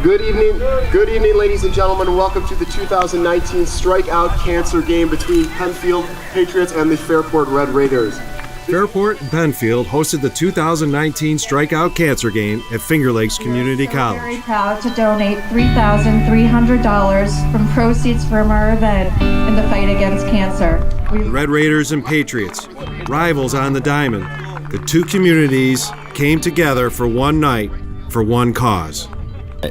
Good evening, ladies and gentlemen, and welcome to the 2019 Strikeout Cancer game between Penfield Patriots and the Fairport Red Raiders. Fairport and Penfield hosted the 2019 Strikeout Cancer game at Finger Lakes Community College. We're very proud to donate $3,300 from proceeds from our event in the fight against cancer. The Red Raiders and Patriots, rivals on the diamond, the two communities came together for one night for one cause.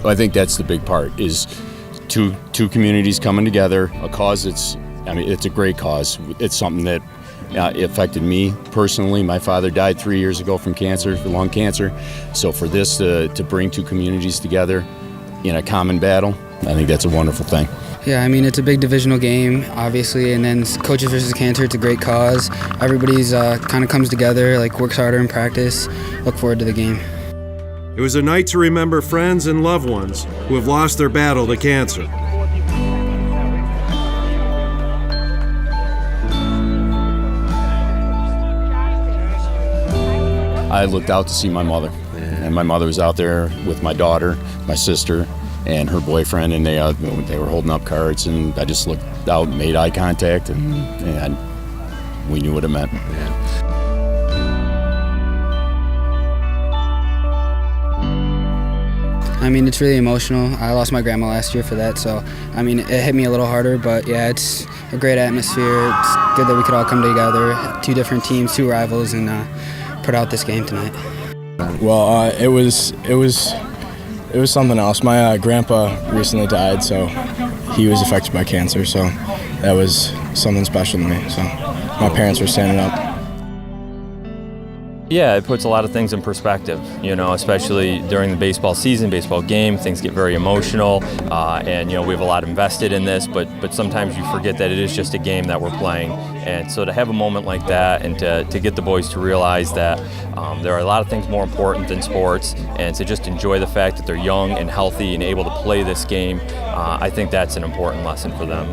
I think that's the big part, is two communities coming together, a cause it's a great cause. It's something that it affected me personally. My father died 3 years ago from cancer, lung cancer. So for this to bring two communities together in a common battle, I think that's a wonderful thing. Yeah, it's a big divisional game, obviously, and then Coaches versus Cancer, it's a great cause. Everybody's kind of comes together, works harder in practice. Look forward to the game. It was a night to remember friends and loved ones who have lost their battle to cancer. I looked out to see my mother, and my mother was out there with my daughter, my sister, and her boyfriend, and they were holding up cards, and I just looked out and made eye contact, and we knew what it meant. It's really emotional. I lost my grandma last year for that, so it hit me a little harder, but yeah, it's a great atmosphere. It's good that we could all come together, two different teams, two rivals, and put out this game tonight. Well, it was something else. My grandpa recently died, so he was affected by cancer, so that was something special to me. So my parents were standing up. Yeah, it puts a lot of things in perspective, especially during the baseball season, baseball game, things get very emotional, and we have a lot invested in this, but sometimes you forget that it is just a game that we're playing. And so to have a moment like that and to get the boys to realize that there are a lot of things more important than sports, and to just enjoy the fact that they're young and healthy and able to play this game, I think that's an important lesson for them.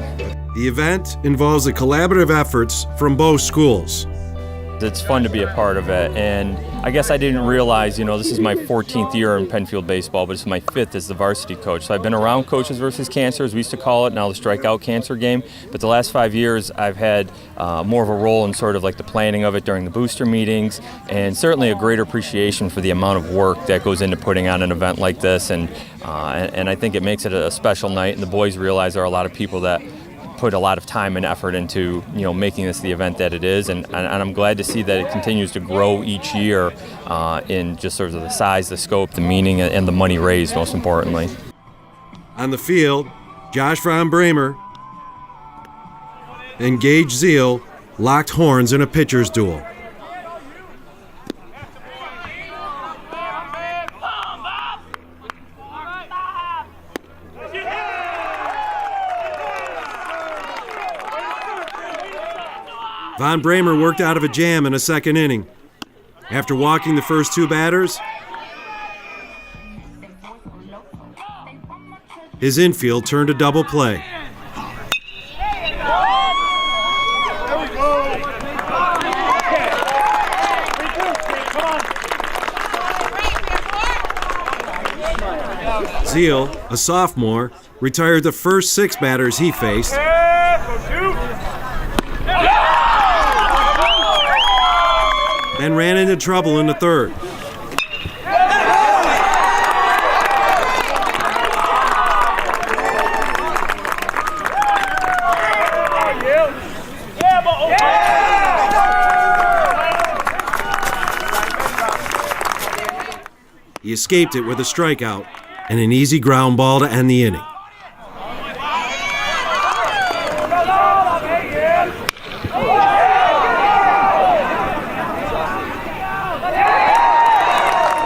The event involves the collaborative efforts from both schools. It's fun to be a part of it, and I guess I didn't realize, this is my 14th year in Penfield baseball, but it's my 5th as the varsity coach. So I've been around Coaches versus Cancer, as we used to call it, now the Strikeout Cancer game. But the last 5 years, I've had more of a role in sort of the planning of it during the booster meetings, and certainly a greater appreciation for the amount of work that goes into putting on an event like this. And I think it makes it a special night, and the boys realize there are a lot of people that put a lot of time and effort into making this the event that it is, and I'm glad to see that it continues to grow each year in just sort of the size, the scope, the meaning, and the money raised, most importantly. On the field, Josh Von Bramer and Gage Zeal locked horns in a pitcher's duel. Von Bramer worked out of a jam in a second inning. After walking the first two batters, his infield turned a double play. Zeal, a sophomore, retired the first 6 batters he faced. Then ran into trouble in the third. He escaped it with a strikeout and an easy ground ball to end the inning.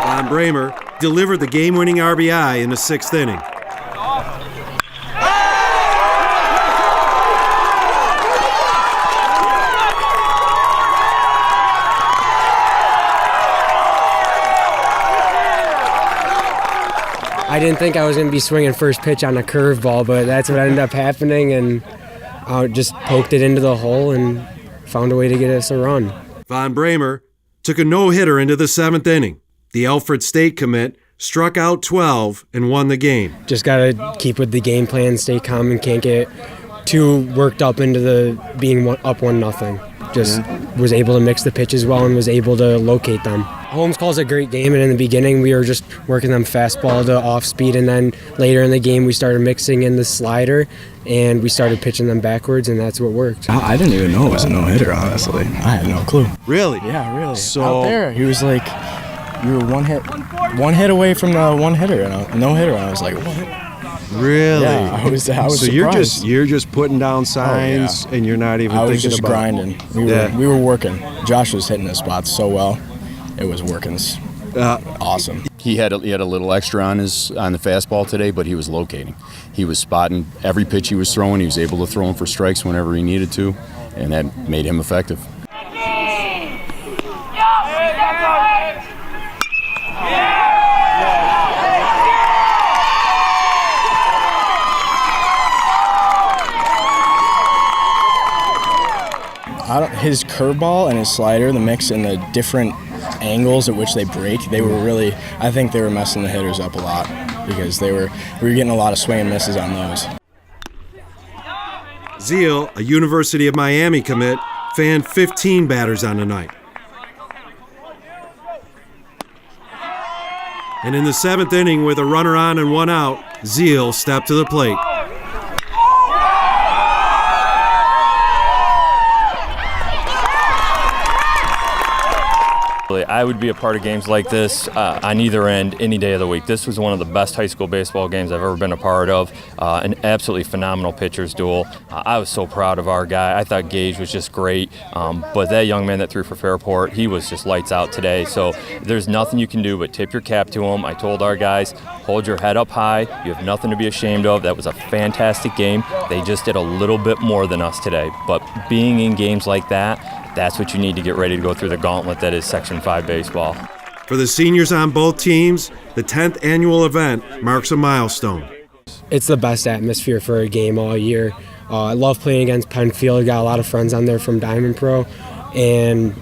Von Bramer delivered the game-winning RBI in the 6th inning. I didn't think I was going to be swinging first pitch on a curveball, but that's what ended up happening, and I just poked it into the hole and found a way to get us a run. Von Bramer took a no-hitter into the 7th inning. The Alfred State commit struck out 12 and won the game. Just got to keep with the game plan, stay calm, and can't get too worked up into the being up 1-0. Just was able to mix the pitches well and was able to locate them. Holmes calls a great game, and in the beginning we were just working them fastball to off speed, and then later in the game we started mixing in the slider and we started pitching them backwards, and that's what worked. I didn't even know it was a no-hitter, honestly. I had no clue. Really? Yeah, really. So out there, he was like, you were one hit away from the one-hitter, and no-hitter, and I was like, what? Really? Yeah, I was so surprised. you're just putting down signs and you're not even I thinking was just about grinding. We were working. Josh was hitting the spots so well. It was working. Awesome. He had a little extra on the fastball today, but he was locating. He was spotting every pitch he was throwing. He was able to throw him for strikes whenever he needed to, and that made him effective. His curveball and his slider, the mix and the different angles at which they break, I think they were messing the hitters up a lot because we were getting a lot of swing and misses on those. Zeal, a University of Miami commit, fanned 15 batters on the night. And in the 7th inning, with a runner on and 1 out, Zeal stepped to the plate. I would be a part of games like this on either end any day of the week. This was one of the best high school baseball games I've ever been a part of. An absolutely phenomenal pitcher's duel. I was so proud of our guy. I thought Gage was just great. But that young man that threw for Fairport, he was just lights out today. So there's nothing you can do but tip your cap to him. I told our guys, hold your head up high. You have nothing to be ashamed of. That was a fantastic game. They just did a little bit more than us today. But being in games like that, that's what you need to get ready to go through the gauntlet that is Section 5 baseball. For the seniors on both teams, the 10th annual event marks a milestone. It's the best atmosphere for a game all year. I love playing against Penfield. Got a lot of friends on there from Diamond Pro, and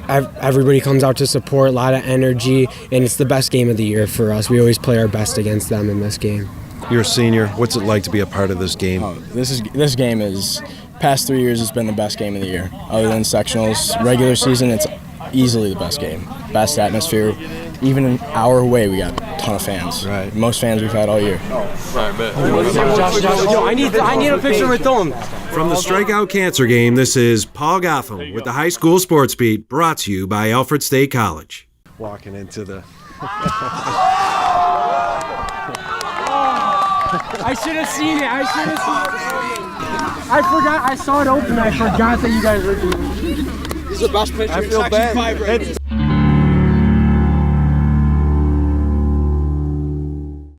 everybody comes out to support, a lot of energy, and it's the best game of the year for us. We always play our best against them in this game. You're a senior. What's it like to be a part of this game? This game is, past 3 years, it's been the best game of the year. Other than sectionals, regular season, it's easily the best game. Best atmosphere. Even an hour away, we got a ton of fans. Right. Most fans we've had all year. I need a picture with them. From the Strikeout Cancer Game, this is Paul Gotham with the High School Sports Beat, brought to you by Alfred State College. Walking into the... I should have seen it. I forgot. I saw it open. I forgot that you guys were doing it. He's the best pitcher in Section 5 right here.